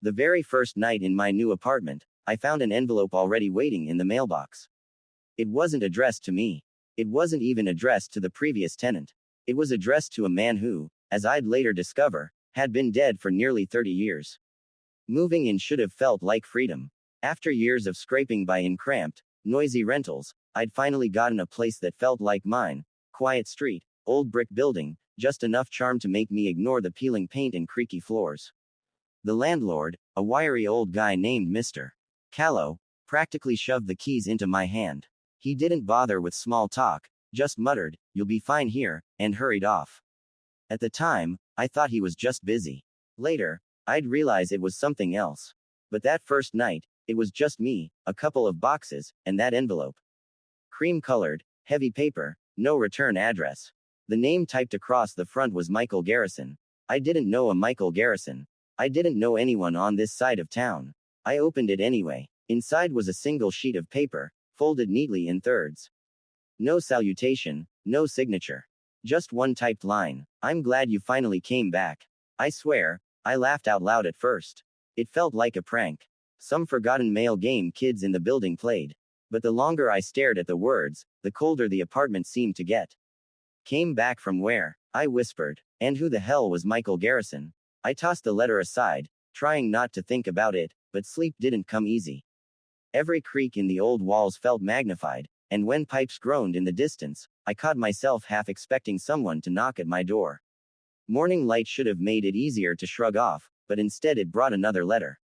The very first night in my new apartment, I found an envelope already waiting in the mailbox. It wasn't addressed to me. It wasn't even addressed to the previous tenant. It was addressed to a man who, as I'd later discover, had been dead for nearly 30 years. Moving in should have felt like freedom. After years of scraping by in cramped, noisy rentals, I'd finally gotten a place that felt like mine. Quiet street, old brick building, just enough charm to make me ignore the peeling paint and creaky floors. The landlord, a wiry old guy named Mr. Callow, practically shoved the keys into my hand. He didn't bother with small talk, just muttered, "You'll be fine here," and hurried off. At the time, I thought he was just busy. Later, I'd realize it was something else. But that first night, it was just me, a couple of boxes, and that envelope. Cream-colored, heavy paper, no return address. The name typed across the front was Michael Garrison. I didn't know a Michael Garrison. I didn't know anyone on this side of town. I opened it anyway. Inside was a single sheet of paper, folded neatly in thirds. No salutation, no signature. Just one typed line: "I'm glad you finally came back." I swear, I laughed out loud at first. It felt like a prank. Some forgotten mail game kids in the building played. But the longer I stared at the words, the colder the apartment seemed to get. "Came back from where?" I whispered. And who the hell was Michael Garrison? I tossed the letter aside, trying not to think about it, but sleep didn't come easy. Every creak in the old walls felt magnified, and when pipes groaned in the distance, I caught myself half expecting someone to knock at my door. Morning light should have made it easier to shrug off, but instead it brought another letter.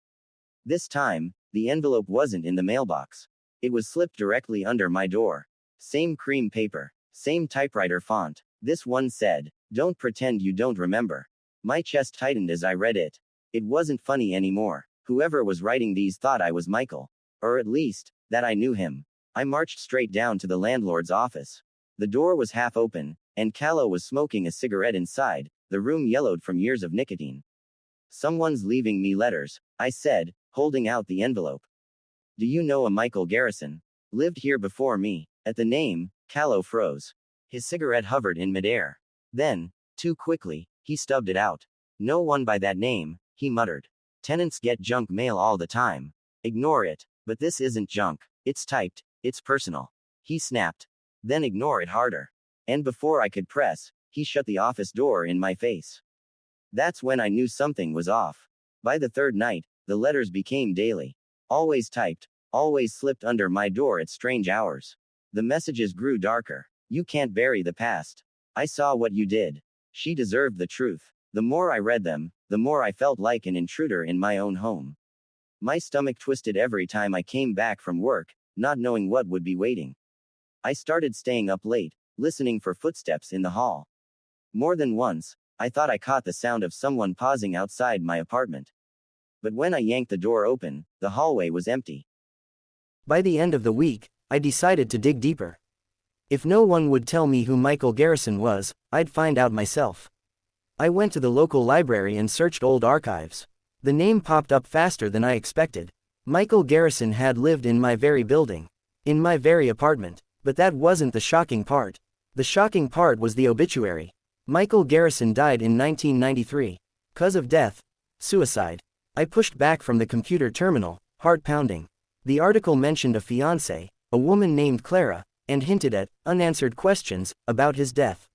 This time, the envelope wasn't in the mailbox. It was slipped directly under my door. Same cream paper, same typewriter font. This one said, "Don't pretend you don't remember." My chest tightened as I read it. It wasn't funny anymore. Whoever was writing these thought I was Michael. Or at least, that I knew him. I marched straight down to the landlord's office. The door was half open, and Callow was smoking a cigarette inside, the room yellowed from years of nicotine. "Someone's leaving me letters," I said, holding out the envelope. "Do you know a Michael Garrison? Lived here before me." At the name, Callow froze. His cigarette hovered in midair. Then, too quickly, he stubbed it out. "No one by that name," he muttered. "Tenants get junk mail all the time. Ignore it." "But this isn't junk. It's typed. It's personal," he snapped. "Then ignore it harder." And before I could press, he shut the office door in my face. That's when I knew something was off. By the third night, the letters became daily. Always typed, always slipped under my door at strange hours. The messages grew darker. "You can't bury the past. I saw what you did. She deserved the truth." The more I read them, the more I felt like an intruder in my own home. My stomach twisted every time I came back from work, not knowing what would be waiting. I started staying up late, listening for footsteps in the hall. More than once, I thought I caught the sound of someone pausing outside my apartment. But when I yanked the door open, the hallway was empty. By the end of the week, I decided to dig deeper. If no one would tell me who Michael Garrison was, I'd find out myself. I went to the local library and searched old archives. The name popped up faster than I expected. Michael Garrison had lived in my very building. In my very apartment. But that wasn't the shocking part. The shocking part was the obituary. Michael Garrison died in 1993. Cause of death. Suicide. I pushed back from the computer terminal, heart pounding. The article mentioned a fiancée, a woman named Clara, and hinted at unanswered questions about his death.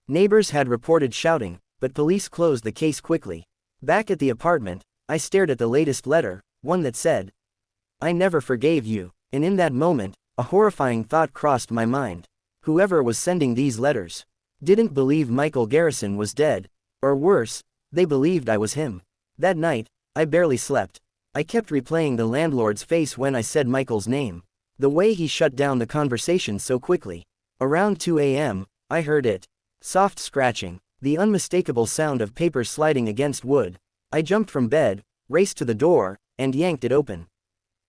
Neighbors had reported shouting, but police closed the case quickly. Back at the apartment, I stared at the latest letter, one that said, "I never forgave you," and in that moment, a horrifying thought crossed my mind. Whoever was sending these letters didn't believe Michael Garrison was dead, or worse, they believed I was him. That night, I barely slept. I kept replaying the landlord's face when I said Michael's name. The way he shut down the conversation so quickly. Around 2 a.m., I heard it. Soft scratching, the unmistakable sound of paper sliding against wood. I jumped from bed, raced to the door, and yanked it open.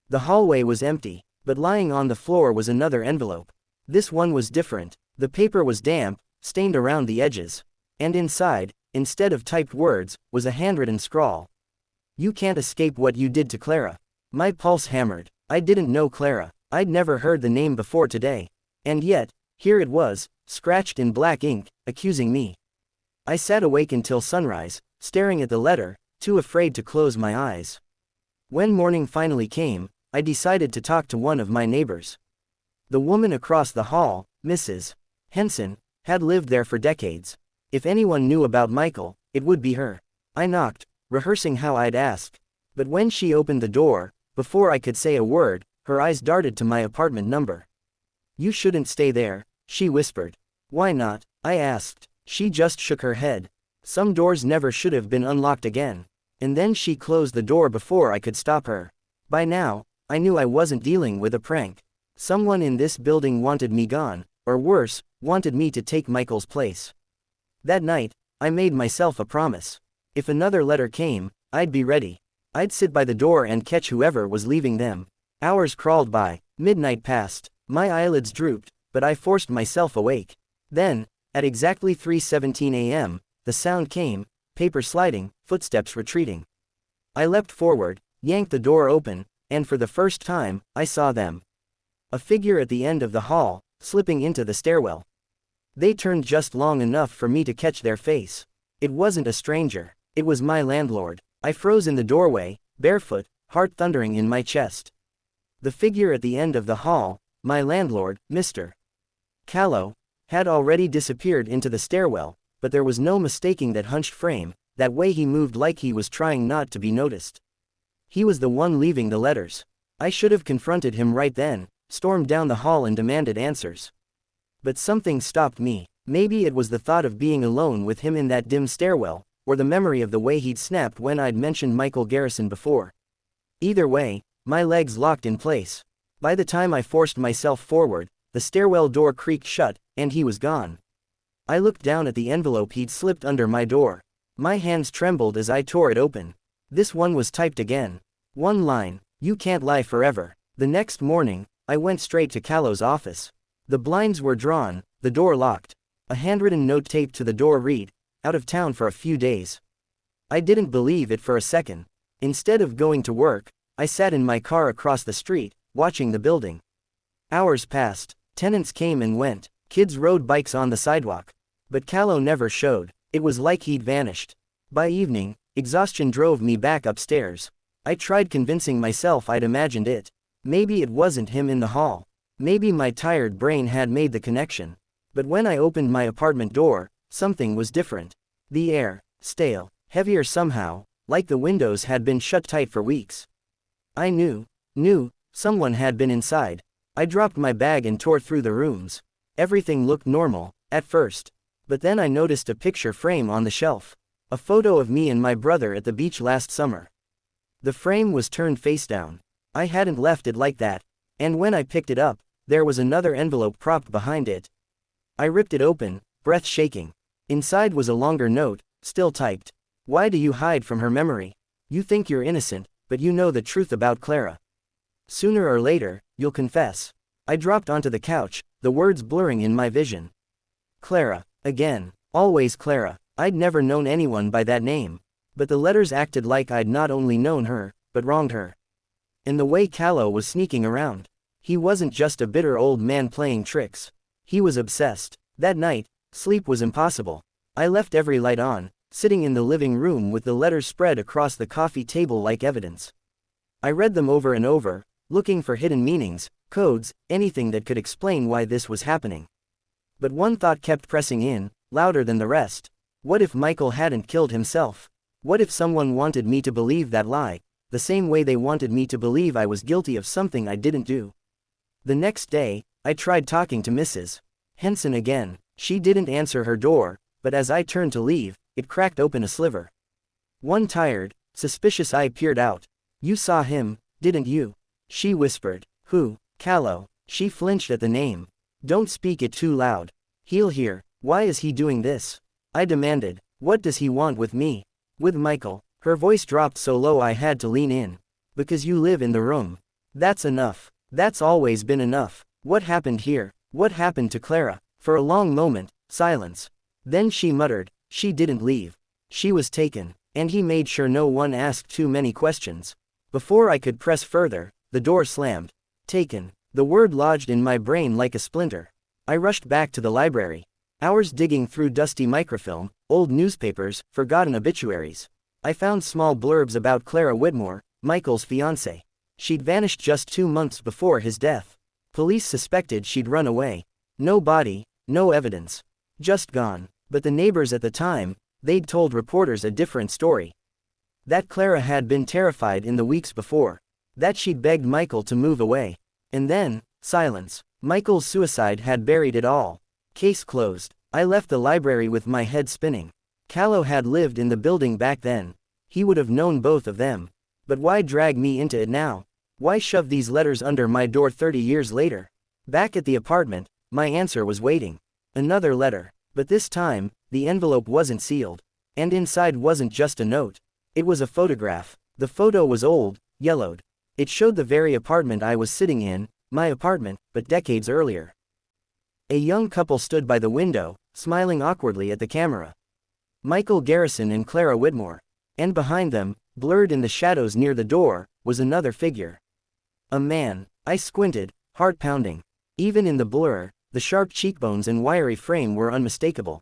The hallway was empty, but lying on the floor was another envelope. This one was different. The paper was damp, stained around the edges. And inside, instead of typed words, was a handwritten scrawl. "You can't escape what you did to Clara." My pulse hammered. I didn't know Clara. I'd never heard the name before today. And yet, here it was, scratched in black ink, accusing me. I sat awake until sunrise, staring at the letter, too afraid to close my eyes. When morning finally came, I decided to talk to one of my neighbors. The woman across the hall, Mrs. Henson, had lived there for decades. If anyone knew about Michael, it would be her. I knocked, rehearsing how I'd ask. But when she opened the door, before I could say a word, her eyes darted to my apartment number. "You shouldn't stay there," she whispered. "Why not?" I asked. She just shook her head. "Some doors never should have been unlocked again." And then she closed the door before I could stop her. By now, I knew I wasn't dealing with a prank. Someone in this building wanted me gone, or worse, wanted me to take Michael's place. That night, I made myself a promise. If another letter came, I'd be ready. I'd sit by the door and catch whoever was leaving them. Hours crawled by, midnight passed, my eyelids drooped, but I forced myself awake. Then, at exactly 3:17 a.m., the sound came, paper sliding, footsteps retreating. I leapt forward, yanked the door open, and for the first time, I saw them. A figure at the end of the hall, slipping into the stairwell. They turned just long enough for me to catch their face. It wasn't a stranger. It was my landlord. I froze in the doorway, barefoot, heart thundering in my chest. The figure at the end of the hall, my landlord, Mr. Callow, had already disappeared into the stairwell, but there was no mistaking that hunched frame, that way he moved like he was trying not to be noticed. He was the one leaving the letters. I should have confronted him right then, stormed down the hall and demanded answers. But something stopped me. Maybe it was the thought of being alone with him in that dim stairwell, or the memory of the way he'd snapped when I'd mentioned Michael Garrison before. Either way, my legs locked in place. By the time I forced myself forward, the stairwell door creaked shut, and he was gone. I looked down at the envelope he'd slipped under my door. My hands trembled as I tore it open. This one was typed again. One line: "You can't lie forever." The next morning, I went straight to Callow's office. The blinds were drawn, the door locked. A handwritten note taped to the door read, "Out of town for a few days." I didn't believe it for a second. Instead of going to work, I sat in my car across the street, watching the building. Hours passed, tenants came and went, kids rode bikes on the sidewalk. But Callow never showed. It was like he'd vanished. By evening, exhaustion drove me back upstairs. I tried convincing myself I'd imagined it. Maybe it wasn't him in the hall. Maybe my tired brain had made the connection. But when I opened my apartment door, something was different. The air, stale, heavier somehow, like the windows had been shut tight for weeks. I knew, someone had been inside. I dropped my bag and tore through the rooms. Everything looked normal, at first. But then I noticed a picture frame on the shelf. A photo of me and my brother at the beach last summer. The frame was turned face down. I hadn't left it like that. And when I picked it up, there was another envelope propped behind it. I ripped it open, breath shaking. Inside was a longer note, still typed. "Why do you hide from her memory? You think you're innocent, but you know the truth about Clara. Sooner or later, you'll confess." I dropped onto the couch, the words blurring in my vision. Clara. Again. Always Clara. I'd never known anyone by that name. But the letters acted like I'd not only known her, but wronged her. And the way Callow was sneaking around. He wasn't just a bitter old man playing tricks. He was obsessed. That night, sleep was impossible. I left every light on, sitting in the living room with the letters spread across the coffee table like evidence. I read them over and over, looking for hidden meanings, codes, anything that could explain why this was happening. But one thought kept pressing in, louder than the rest. What if Michael hadn't killed himself? What if someone wanted me to believe that lie, the same way they wanted me to believe I was guilty of something I didn't do? The next day, I tried talking to Mrs. Henson again. She didn't answer her door, but as I turned to leave, it cracked open a sliver. One tired, suspicious eye peered out. "You saw him, didn't you?" she whispered. "Who?" "Callow." She flinched at the name. "Don't speak it too loud. He'll hear." "Why is he doing this?" I demanded. "What does he want with me?" "With Michael." Her voice dropped so low I had to lean in. "Because you live in the room. That's enough. That's always been enough. What happened here? What happened to Clara?" For a long moment, silence. Then she muttered, "She didn't leave. She was taken." And he made sure no one asked too many questions. Before I could press further, the door slammed. Taken. The word lodged in my brain like a splinter. I rushed back to the library. Hours digging through dusty microfilm, old newspapers, forgotten obituaries. I found small blurbs about Clara Whitmore, Michael's fiancée. She'd vanished just 2 months before his death. Police suspected she'd run away. No body, no evidence. Just gone. But the neighbors at the time, they'd told reporters a different story. That Clara had been terrified in the weeks before. That she'd begged Michael to move away. And then, silence. Michael's suicide had buried it all. Case closed. I left the library with my head spinning. Callow had lived in the building back then. He would have known both of them. But why drag me into it now? Why shove these letters under my door 30 years later? Back at the apartment, my answer was waiting. Another letter. But this time, the envelope wasn't sealed. And inside wasn't just a note. It was a photograph. The photo was old, yellowed. It showed the very apartment I was sitting in, my apartment, but decades earlier. A young couple stood by the window, smiling awkwardly at the camera. Michael Garrison and Clara Whitmore. And behind them, blurred in the shadows near the door, was another figure. A man. I squinted, heart pounding. Even in the blur, the sharp cheekbones and wiry frame were unmistakable.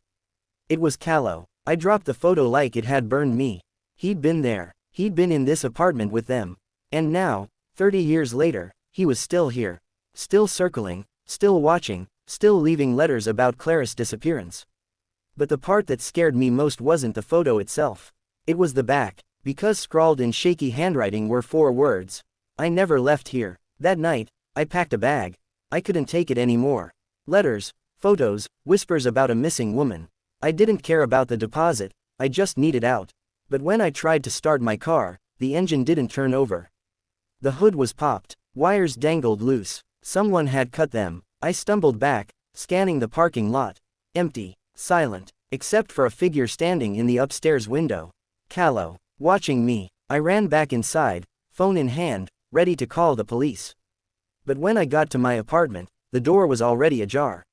It was Callow. I dropped the photo like it had burned me. He'd been there. He'd been in this apartment with them. And now, 30 years later, he was still here. Still circling, still watching, still leaving letters about Clara's disappearance. But the part that scared me most wasn't the photo itself. It was the back, because scrawled in shaky handwriting were 4 words. I never left here. That night, I packed a bag. I couldn't take it anymore. Letters, photos, whispers about a missing woman. I didn't care about the deposit, I just needed out. But when I tried to start my car, the engine didn't turn over. The hood was popped, wires dangled loose. Someone had cut them. I stumbled back, scanning the parking lot. Empty, silent, except for a figure standing in the upstairs window. Callow, watching me. I ran back inside, phone in hand, ready to call the police. But when I got to my apartment, the door was already ajar.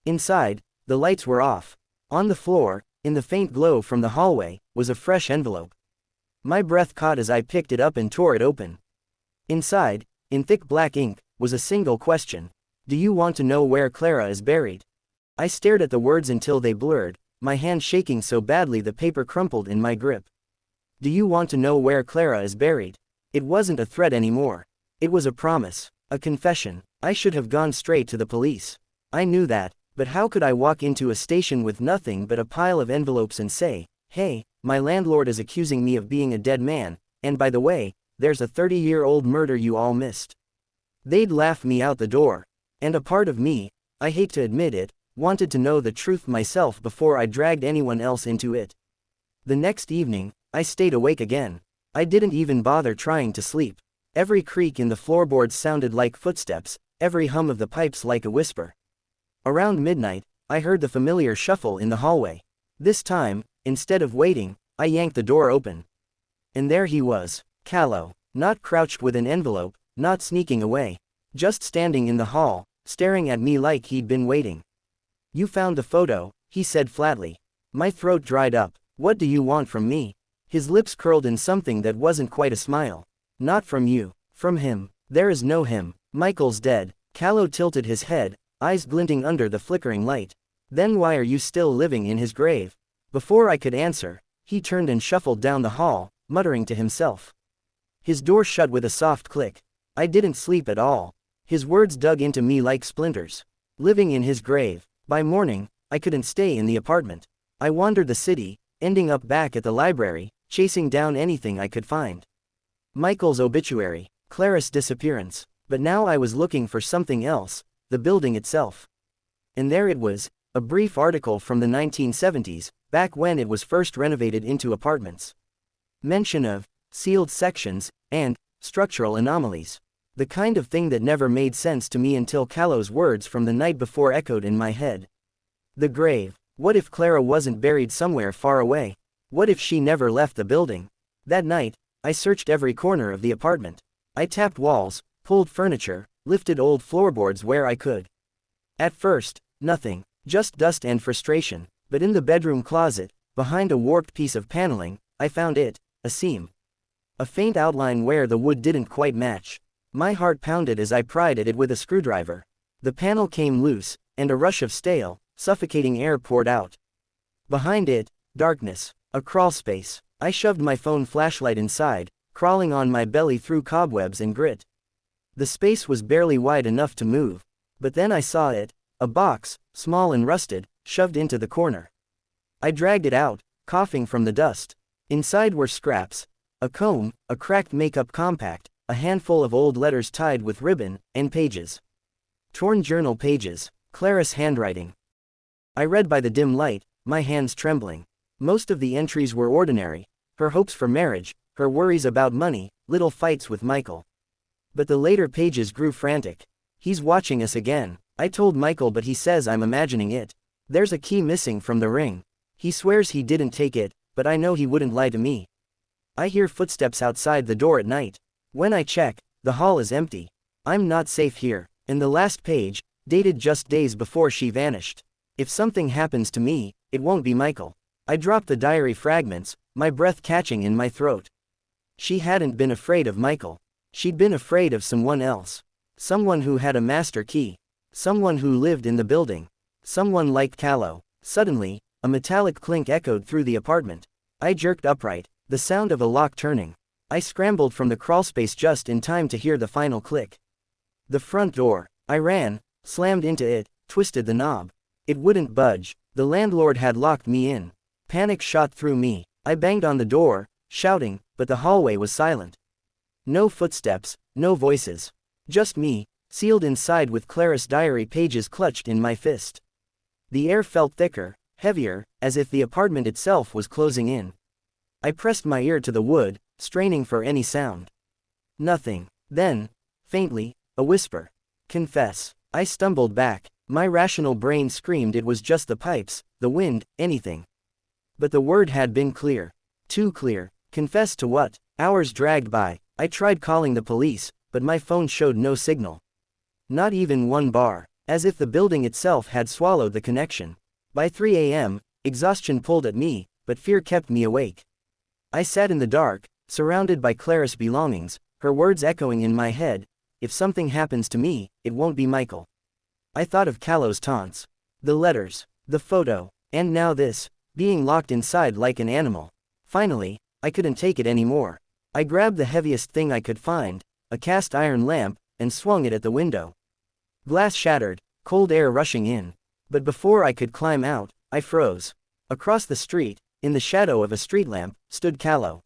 Inside, the lights were off. On the floor, in the faint glow from the hallway, was a fresh envelope. My breath caught as I picked it up and tore it open. Inside, in thick black ink, was a single question. Do you want to know where Clara is buried? I stared at the words until they blurred, my hand shaking so badly the paper crumpled in my grip. Do you want to know where Clara is buried? It wasn't a threat anymore. It was a promise, a confession. I should have gone straight to the police. I knew that, but how could I walk into a station with nothing but a pile of envelopes and say, hey, my landlord is accusing me of being a dead man, and by the way, there's a 30-year-old murder you all missed. They'd laugh me out the door. And a part of me, I hate to admit it, wanted to know the truth myself before I dragged anyone else into it. The next evening, I stayed awake again. I didn't even bother trying to sleep. Every creak in the floorboards sounded like footsteps, every hum of the pipes like a whisper. Around midnight, I heard the familiar shuffle in the hallway. This time, instead of waiting, I yanked the door open. And there he was, Callow, not crouched with an envelope, not sneaking away. Just standing in the hall, staring at me like he'd been waiting. You found the photo, he said flatly. My throat dried up. What do you want from me? His lips curled in something that wasn't quite a smile. Not from you, from him. There is no him. Michael's dead. Callow tilted his head, eyes glinting under the flickering light. Then why are you still living in his grave? Before I could answer, he turned and shuffled down the hall, muttering to himself. His door shut with a soft click. I didn't sleep at all. His words dug into me like splinters. Living in his grave. By morning, I couldn't stay in the apartment. I wandered the city, ending up back at the library, chasing down anything I could find. Michael's obituary, Clara's disappearance. But now I was looking for something else, the building itself. And there it was, a brief article from the 1970s, back when it was first renovated into apartments. Mention of sealed sections and structural anomalies. The kind of thing that never made sense to me until Callow's words from the night before echoed in my head. The grave. What if Clara wasn't buried somewhere far away? What if she never left the building? That night, I searched every corner of the apartment. I tapped walls, pulled furniture, lifted old floorboards where I could. At first, nothing, just dust and frustration, but in the bedroom closet, behind a warped piece of paneling, I found it, a seam. A faint outline where the wood didn't quite match. My heart pounded as I pried at it with a screwdriver. The panel came loose, and a rush of stale, suffocating air poured out. Behind it, darkness, a crawl space. I shoved my phone flashlight inside, crawling on my belly through cobwebs and grit. The space was barely wide enough to move. But then I saw it, a box, small and rusted, shoved into the corner. I dragged it out, coughing from the dust. Inside were scraps, a comb, a cracked makeup compact, a handful of old letters tied with ribbon, and pages. Torn journal pages, Clara's handwriting. I read by the dim light, my hands trembling. Most of the entries were ordinary, her hopes for marriage, her worries about money, little fights with Michael. But the later pages grew frantic. He's watching us again. I told Michael, but he says I'm imagining it. There's a key missing from the ring. He swears he didn't take it, but I know he wouldn't lie to me. I hear footsteps outside the door at night. When I check, the hall is empty. I'm not safe here. And the last page, dated just days before she vanished. If something happens to me, it won't be Michael. I dropped the diary fragments, my breath catching in my throat. She hadn't been afraid of Michael. She'd been afraid of someone else. Someone who had a master key. Someone who lived in the building. Someone like Callow. Suddenly, a metallic clink echoed through the apartment. I jerked upright, the sound of a lock turning. I scrambled from the crawlspace just in time to hear the final click. The front door. I ran, slammed into it, twisted the knob. It wouldn't budge. The landlord had locked me in. Panic shot through me. I banged on the door, shouting, but the hallway was silent. No footsteps, no voices. Just me, sealed inside with Clara's diary pages clutched in my fist. The air felt thicker, heavier, as if the apartment itself was closing in. I pressed my ear to the wood, straining for any sound. Nothing. Then, faintly, a whisper. Confess. I stumbled back. My rational brain screamed it was just the pipes, the wind, anything. But the word had been clear. Too clear. Confess to what? Hours dragged by. I tried calling the police, but my phone showed no signal. Not even one bar. As if the building itself had swallowed the connection. By 3 a.m., exhaustion pulled at me, but fear kept me awake. I sat in the dark, surrounded by Clara's belongings, her words echoing in my head. If something happens to me, it won't be Michael. I thought of Callow's taunts. The letters. The photo. And now this. Being locked inside like an animal. Finally, I couldn't take it anymore. I grabbed the heaviest thing I could find, a cast iron lamp, and swung it at the window. Glass shattered, cold air rushing in. But before I could climb out, I froze. Across the street, in the shadow of a street lamp, stood Callow.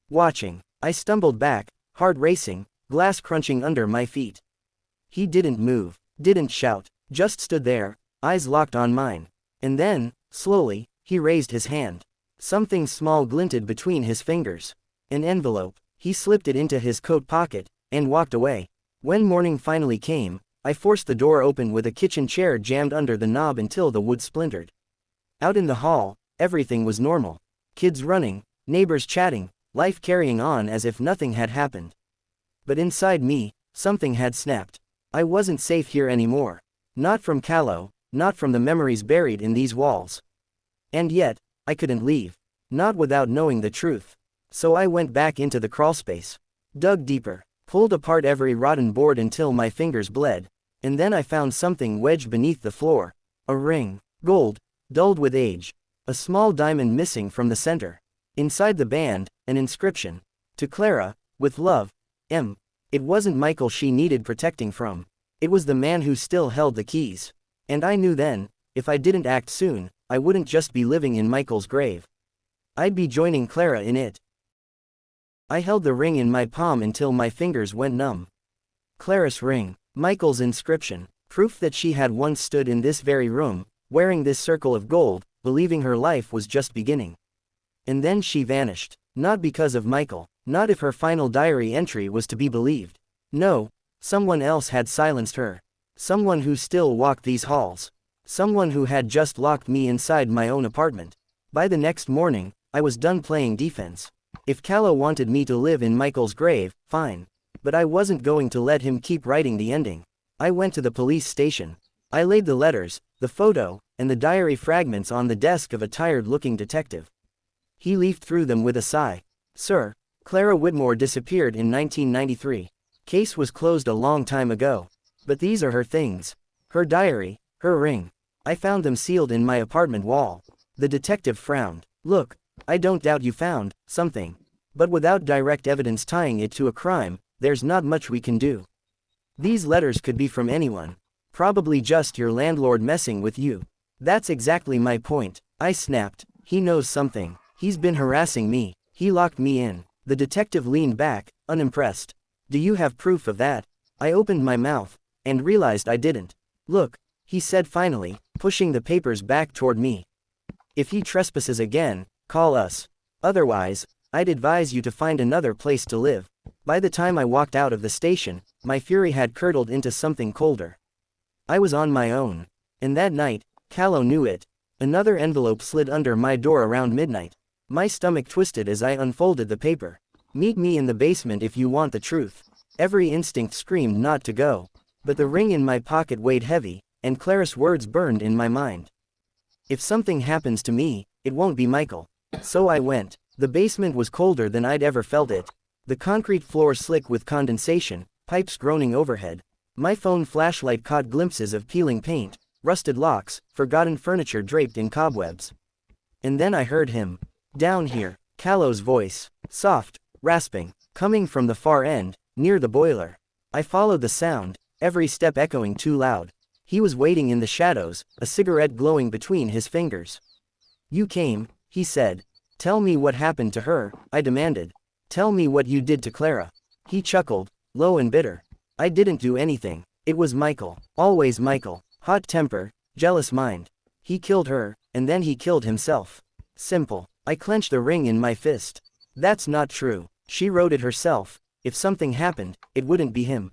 Watching. I stumbled back, heart racing, glass crunching under my feet. He didn't move, didn't shout, just stood there, eyes locked on mine. And then, slowly, he raised his hand. Something small glinted between his fingers. An envelope. He slipped it into his coat pocket, and walked away. When morning finally came, I forced the door open with a kitchen chair jammed under the knob until the wood splintered. Out in the hall, everything was normal. Kids running, neighbors chatting, life carrying on as if nothing had happened. But inside me, something had snapped. I wasn't safe here anymore. Not from Callow, not from the memories buried in these walls. And yet, I couldn't leave. Not without knowing the truth. So I went back into the crawlspace. Dug deeper. Pulled apart every rotten board until my fingers bled. And then I found something wedged beneath the floor. A ring. Gold. Dulled with age. A small diamond missing from the center. Inside the band, an inscription. To Clara, with love, M. It wasn't Michael she needed protecting from. It was the man who still held the keys. And I knew then, if I didn't act soon, I wouldn't just be living in Michael's grave. I'd be joining Clara in it. I held the ring in my palm until my fingers went numb. Clara's ring. Michael's inscription. Proof that she had once stood in this very room, wearing this circle of gold, believing her life was just beginning. And then she vanished. Not because of Michael. Not if her final diary entry was to be believed. No, someone else had silenced her. Someone who still walked these halls. Someone who had just locked me inside my own apartment. By the next morning, I was done playing defense. If Callow wanted me to live in Michael's grave, fine. But I wasn't going to let him keep writing the ending. I went to the police station. I laid the letters, the photo, and the diary fragments on the desk of a tired-looking detective. He leafed through them with a sigh. Sir, Clara Whitmore disappeared in 1993. Case was closed a long time ago. But these are her things. Her diary, her ring. I found them sealed in my apartment wall. The detective frowned. Look, I don't doubt you found something. But without direct evidence tying it to a crime, there's not much we can do. These letters could be from anyone. Probably just your landlord messing with you. That's exactly my point, I snapped. He knows something. He's been harassing me. He locked me in. The detective leaned back, unimpressed. Do you have proof of that? I opened my mouth, and realized I didn't. Look, he said finally, pushing the papers back toward me. If he trespasses again, call us. Otherwise, I'd advise you to find another place to live. By the time I walked out of the station, my fury had curdled into something colder. I was on my own. And that night, Callow knew it. Another envelope slid under my door around midnight. My stomach twisted as I unfolded the paper. Meet me in the basement if you want the truth. Every instinct screamed not to go. But the ring in my pocket weighed heavy, and Clara's words burned in my mind. If something happens to me, it won't be Michael. So I went. The basement was colder than I'd ever felt it. The concrete floor slick with condensation, pipes groaning overhead. My phone flashlight caught glimpses of peeling paint, rusted locks, forgotten furniture draped in cobwebs. And then I heard him. Down here, Callow's voice. Soft, rasping, coming from the far end, near the boiler. I followed the sound, every step echoing too loud. He was waiting in the shadows, a cigarette glowing between his fingers. You came, he said. Tell me what happened to her, I demanded. Tell me what you did to Clara. He chuckled, low and bitter. I didn't do anything. It was Michael. Always Michael. Hot temper, jealous mind. He killed her, and then he killed himself. Simple. I clenched the ring in my fist. That's not true. She wrote it herself. If something happened, it wouldn't be him.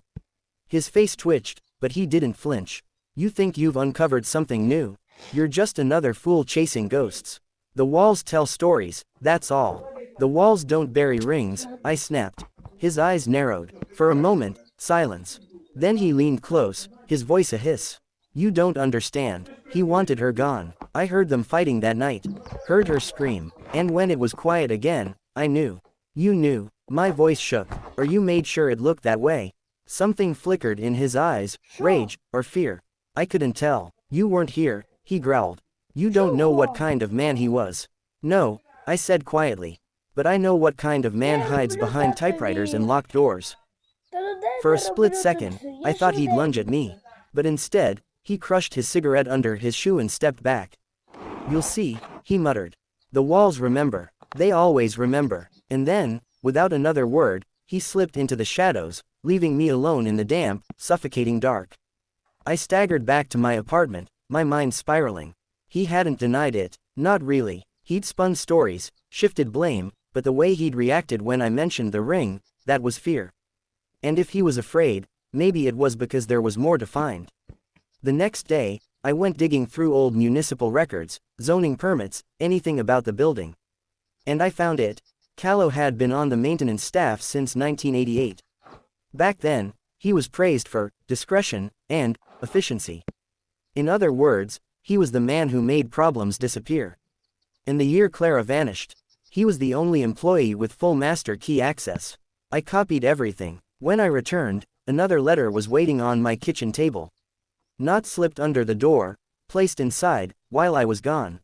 His face twitched, but he didn't flinch. You think you've uncovered something new? You're just another fool chasing ghosts. The walls tell stories, that's all. The walls don't bury rings, I snapped. His eyes narrowed. For a moment, silence. Then he leaned close, his voice a hiss. You don't understand. He wanted her gone. I heard them fighting that night. Heard her scream. And when it was quiet again, I knew. You knew. My voice shook. Or you made sure it looked that way. Something flickered in his eyes, rage, or fear. I couldn't tell. You weren't here, he growled. You don't know what kind of man he was. No, I said quietly. But I know what kind of man hides behind typewriters and locked doors. For a split second, I thought he'd lunge at me. But instead, he crushed his cigarette under his shoe and stepped back. You'll see, he muttered. The walls remember. They always remember. And then, without another word, he slipped into the shadows, leaving me alone in the damp, suffocating dark. I staggered back to my apartment, my mind spiraling. He hadn't denied it, not really. He'd spun stories, shifted blame, but the way he'd reacted when I mentioned the ring, that was fear. And if he was afraid, maybe it was because there was more to find. The next day, I went digging through old municipal records, zoning permits, anything about the building. And I found it. Callow had been on the maintenance staff since 1988. Back then, he was praised for discretion and efficiency. In other words, he was the man who made problems disappear. In the year Clara vanished, he was the only employee with full master key access. I copied everything. When I returned, another letter was waiting on my kitchen table. Not slipped under the door, placed inside, while I was gone.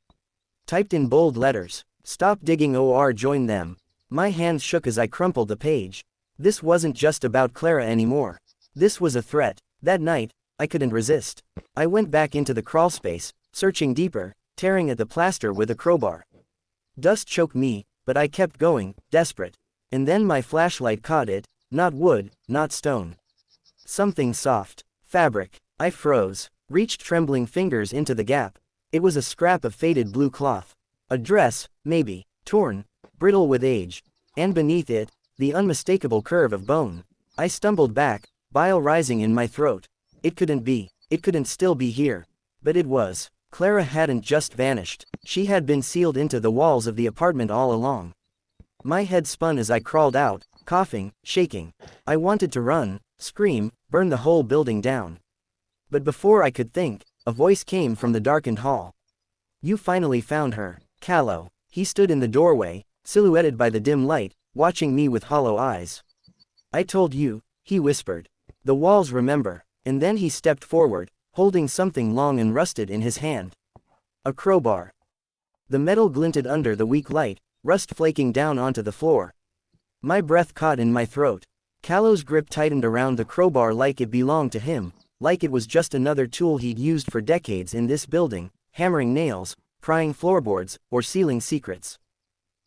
Typed in bold letters. Stop digging or join them. My hands shook as I crumpled the page. This wasn't just about Clara anymore. This was a threat. That night, I couldn't resist. I went back into the crawlspace, searching deeper, tearing at the plaster with a crowbar. Dust choked me, but I kept going, desperate. And then my flashlight caught it, not wood, not stone. Something soft. Fabric. I froze, reached trembling fingers into the gap. It was a scrap of faded blue cloth. A dress, maybe, torn, brittle with age. And beneath it, the unmistakable curve of bone. I stumbled back, bile rising in my throat. It couldn't be. It couldn't still be here. But it was. Clara hadn't just vanished. She had been sealed into the walls of the apartment all along. My head spun as I crawled out, coughing, shaking. I wanted to run, scream, burn the whole building down. But before I could think, a voice came from the darkened hall. You finally found her, Callow. He stood in the doorway, silhouetted by the dim light, watching me with hollow eyes. I told you, he whispered. The walls remember. And then he stepped forward, holding something long and rusted in his hand. A crowbar. The metal glinted under the weak light, rust flaking down onto the floor. My breath caught in my throat. Callow's grip tightened around the crowbar like it belonged to him, like it was just another tool he'd used for decades in this building, hammering nails, prying floorboards, or sealing secrets.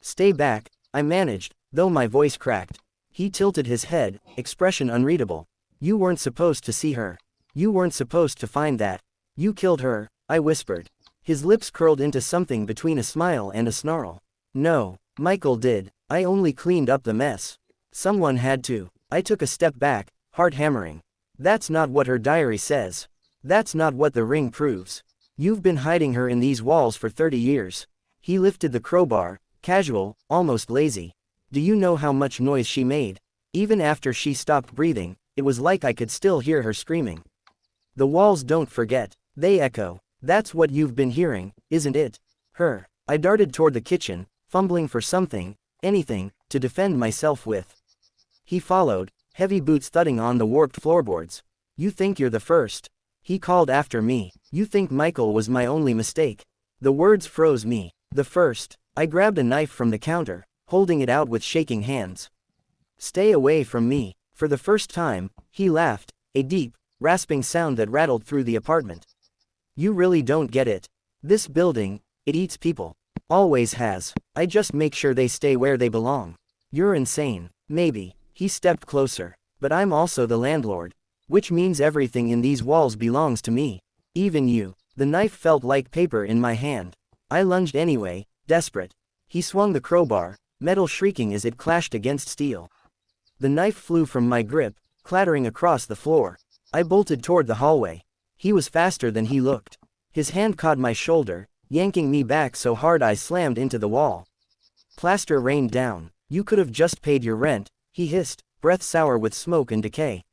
Stay back, I managed, though my voice cracked. He tilted his head, expression unreadable. You weren't supposed to see her. You weren't supposed to find that. You killed her, I whispered. His lips curled into something between a smile and a snarl. No, Michael did. I only cleaned up the mess. Someone had to. I took a step back, heart hammering. That's not what her diary says. That's not what the ring proves. You've been hiding her in these walls for 30 years. He lifted the crowbar, casual, almost lazy. Do you know how much noise she made? Even after she stopped breathing, it was like I could still hear her screaming. The walls don't forget. They echo. That's what you've been hearing, isn't it? Her. I darted toward the kitchen, fumbling for something, anything, to defend myself with. He followed, heavy boots thudding on the warped floorboards. You think you're the first. He called after me. You think Michael was my only mistake. The words froze me. The first. I grabbed a knife from the counter, holding it out with shaking hands. Stay away from me. For the first time, he laughed, a deep, rasping sound that rattled through the apartment. You really don't get it. This building, it eats people. Always has. I just make sure they stay where they belong. You're insane. Maybe. He stepped closer. But I'm also the landlord. Which means everything in these walls belongs to me. Even you. The knife felt like paper in my hand. I lunged anyway, desperate. He swung the crowbar, metal shrieking as it clashed against steel. The knife flew from my grip, clattering across the floor. I bolted toward the hallway. He was faster than he looked. His hand caught my shoulder, yanking me back so hard I slammed into the wall. Plaster rained down. You could have just paid your rent, he hissed, breath sour with smoke and decay.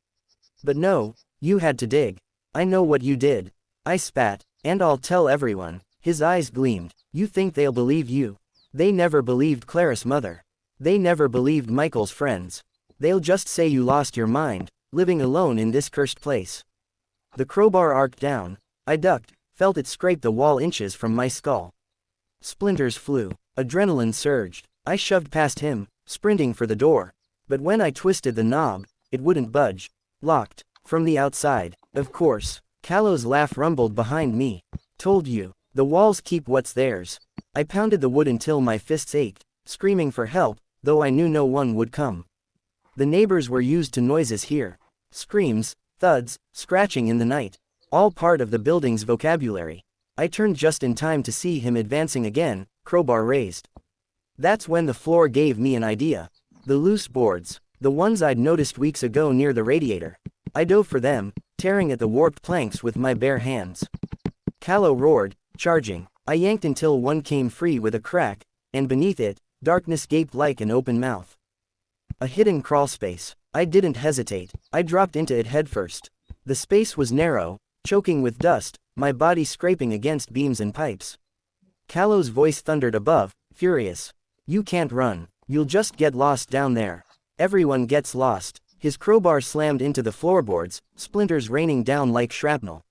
But no, you had to dig. I know what you did. I spat, and I'll tell everyone. His eyes gleamed. You think they'll believe you? They never believed Clara's mother. They never believed Michael's friends. They'll just say you lost your mind, living alone in this cursed place. The crowbar arced down. I ducked, felt it scrape the wall inches from my skull. Splinters flew. Adrenaline surged. I shoved past him, sprinting for the door. But when I twisted the knob, it wouldn't budge. Locked. From the outside. Of course. Callow's laugh rumbled behind me. Told you. The walls keep what's theirs. I pounded the wood until my fists ached, screaming for help, though I knew no one would come. The neighbors were used to noises here. Screams, thuds, scratching in the night. All part of the building's vocabulary. I turned just in time to see him advancing again, crowbar raised. That's when the floor gave me an idea. The loose boards. The ones I'd noticed weeks ago near the radiator. I dove for them, tearing at the warped planks with my bare hands. Callow roared, charging. I yanked until one came free with a crack, and beneath it, darkness gaped like an open mouth. A hidden crawl space. I didn't hesitate. I dropped into it headfirst. The space was narrow, choking with dust, my body scraping against beams and pipes. Callow's voice thundered above, furious. You can't run. You'll just get lost down there. Everyone gets lost. His crowbar slammed into the floorboards, splinters raining down like shrapnel.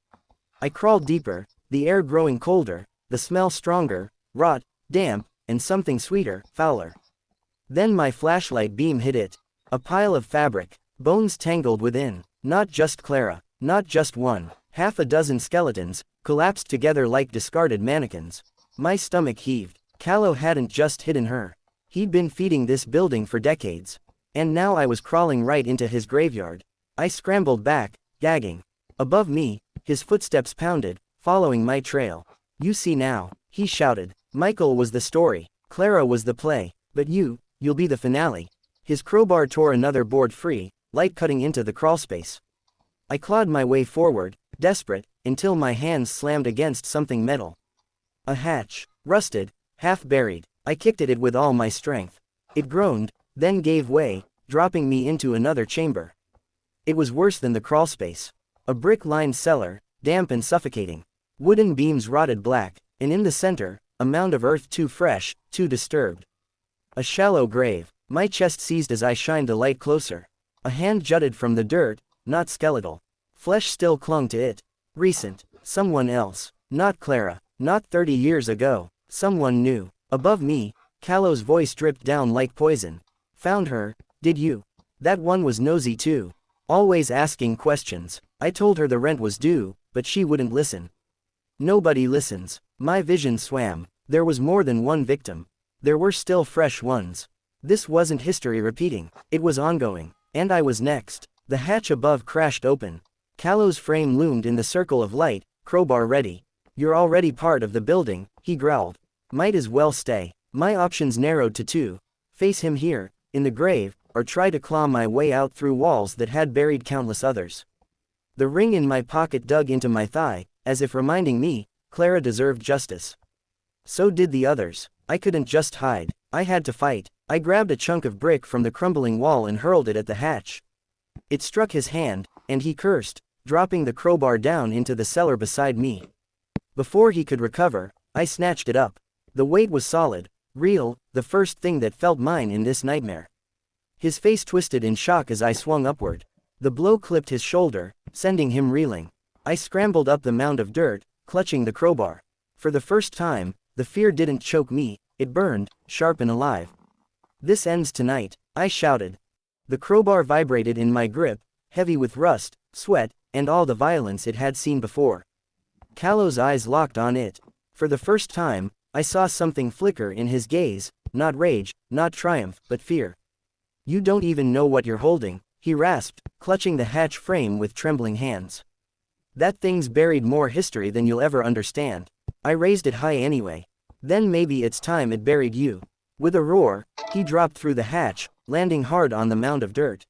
I crawled deeper, the air growing colder, the smell stronger, rot, damp, and something sweeter, fouler. Then my flashlight beam hit it. A pile of fabric, bones tangled within. Not just Clara, not just one. Half a dozen skeletons, collapsed together like discarded mannequins. My stomach heaved. Callow hadn't just hidden her. He'd been feeding this building for decades. And now I was crawling right into his graveyard. I scrambled back, gagging. Above me, his footsteps pounded, following my trail. You see now, he shouted. Michael was the story. Clara was the play. But you'll be the finale. His crowbar tore another board free, light cutting into the crawlspace. I clawed my way forward, desperate, until my hands slammed against something metal. A hatch. Rusted, half buried. I kicked at it with all my strength. It groaned, then gave way, dropping me into another chamber. It was worse than the crawlspace. A brick-lined cellar, damp and suffocating. Wooden beams rotted black, and in the center, a mound of earth too fresh, too disturbed. A shallow grave. My chest seized as I shined the light closer. A hand jutted from the dirt, not skeletal. Flesh still clung to it. Recent. Someone else. Not Clara. Not 30 years ago. Someone new. Above me, Callow's voice dripped down like poison. Found her, did you? That one was nosy too. Always asking questions. I told her the rent was due, but she wouldn't listen. Nobody listens. My vision swam. There was more than one victim. There were still fresh ones. This wasn't history repeating. It was ongoing. And I was next. The hatch above crashed open. Callow's frame loomed in the circle of light, crowbar ready. You're already part of the building, he growled. Might as well stay. My options narrowed to two. Face him here, in the grave, or try to claw my way out through walls that had buried countless others. The ring in my pocket dug into my thigh, as if reminding me, Clara deserved justice. So did the others. I couldn't just hide. I had to fight. I grabbed a chunk of brick from the crumbling wall and hurled it at the hatch. It struck his hand, and he cursed, dropping the crowbar down into the cellar beside me. Before he could recover, I snatched it up. The weight was solid, real, the first thing that felt mine in this nightmare. His face twisted in shock as I swung upward. The blow clipped his shoulder, sending him reeling. I scrambled up the mound of dirt, clutching the crowbar. For the first time, the fear didn't choke me, it burned, sharp and alive. This ends tonight, I shouted. The crowbar vibrated in my grip, heavy with rust, sweat, and all the violence it had seen before. Callow's eyes locked on it. For the first time, I saw something flicker in his gaze, not rage, not triumph, but fear. You don't even know what you're holding, he rasped, clutching the hatch frame with trembling hands. That thing's buried more history than you'll ever understand. I raised it high anyway. Then maybe it's time it buried you. With a roar, he dropped through the hatch, landing hard on the mound of dirt.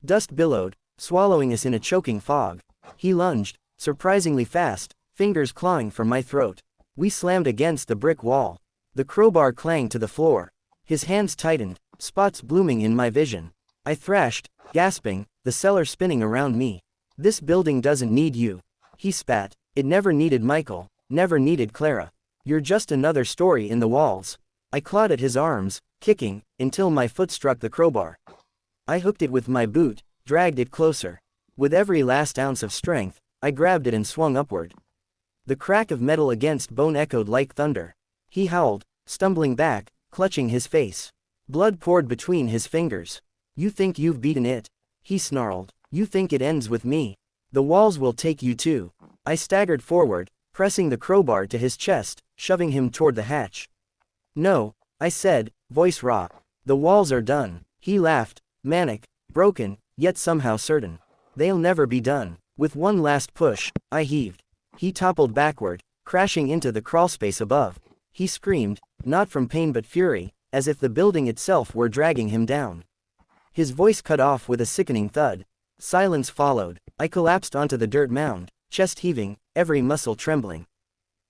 Dust billowed, swallowing us in a choking fog. He lunged, surprisingly fast, fingers clawing for my throat. We slammed against the brick wall. The crowbar clanged to the floor. His hands tightened, spots blooming in my vision. I thrashed, gasping, the cellar spinning around me. This building doesn't need you. He spat. It never needed Michael, never needed Clara. You're just another story in the walls. I clawed at his arms, kicking, until my foot struck the crowbar. I hooked it with my boot, dragged it closer. With every last ounce of strength, I grabbed it and swung upward. The crack of metal against bone echoed like thunder. He howled, stumbling back, clutching his face. Blood poured between his fingers. You think you've beaten it? He snarled. You think it ends with me? The walls will take you too. I staggered forward, pressing the crowbar to his chest, shoving him toward the hatch. No, I said, voice raw. The walls are done. He laughed, manic, broken, yet somehow certain. They'll never be done. With one last push, I heaved. He toppled backward, crashing into the crawlspace above. He screamed, not from pain but fury, as if the building itself were dragging him down. His voice cut off with a sickening thud. Silence followed. I collapsed onto the dirt mound, chest heaving, every muscle trembling.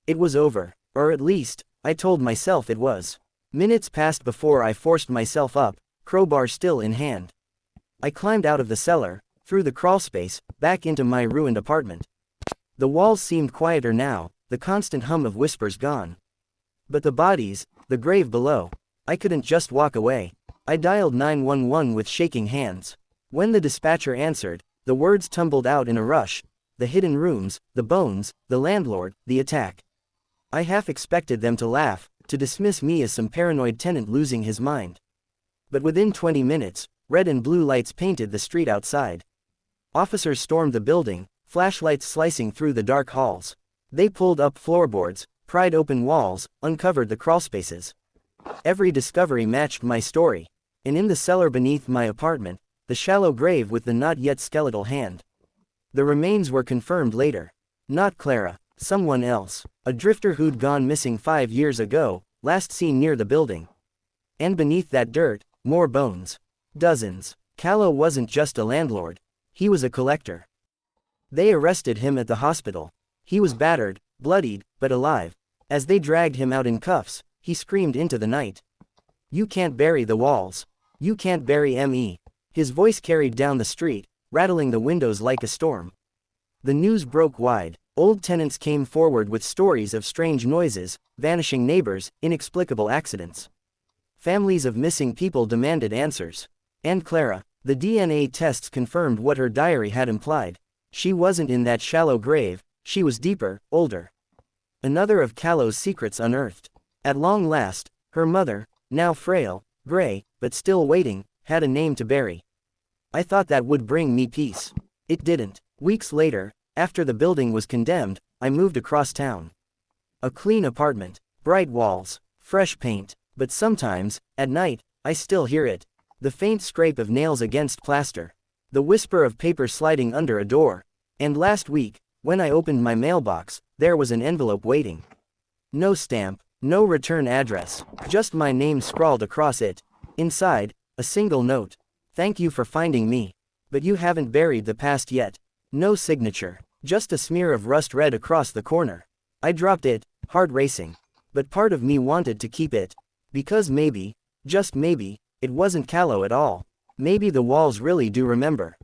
It was over, or at least, I told myself it was. Minutes passed before I forced myself up, crowbar still in hand. I climbed out of the cellar, through the crawlspace, back into my ruined apartment. The walls seemed quieter now, the constant hum of whispers gone. But the bodies, the grave below. I couldn't just walk away. I dialed 911 with shaking hands. When the dispatcher answered, the words tumbled out in a rush. The hidden rooms, the bones, the landlord, the attack. I half expected them to laugh, to dismiss me as some paranoid tenant losing his mind. But within 20 minutes, red and blue lights painted the street outside. Officers stormed the building, flashlights slicing through the dark halls. They pulled up floorboards, pried open walls, uncovered the crawlspaces. Every discovery matched my story. And in the cellar beneath my apartment, the shallow grave with the not yet skeletal hand. The remains were confirmed later. Not Clara, someone else. A drifter who'd gone missing 5 years ago, last seen near the building. And beneath that dirt, more bones. Dozens. Callow wasn't just a landlord. He was a collector. They arrested him at the hospital. He was battered, bloodied, but alive. As they dragged him out in cuffs, he screamed into the night. You can't bury the walls. You can't bury me. His voice carried down the street, rattling the windows like a storm. The news broke wide. Old tenants came forward with stories of strange noises, vanishing neighbors, inexplicable accidents. Families of missing people demanded answers. And Clara, the DNA tests confirmed what her diary had implied. She wasn't in that shallow grave, she was deeper, older. Another of Callow's secrets unearthed. At long last, her mother, now frail, gray, but still waiting, had a name to bury. I thought that would bring me peace. It didn't. Weeks later, after the building was condemned, I moved across town. A clean apartment, bright walls, fresh paint, but sometimes, at night, I still hear it. The faint scrape of nails against plaster. The whisper of paper sliding under a door. And last week, when I opened my mailbox, there was an envelope waiting. No stamp, no return address, just my name scrawled across it. Inside, a single note. Thank you for finding me. But you haven't buried the past yet. No signature, just a smear of rust red across the corner. I dropped it, heart racing. But part of me wanted to keep it. Because maybe, just maybe, it wasn't callow at all. Maybe the walls really do remember.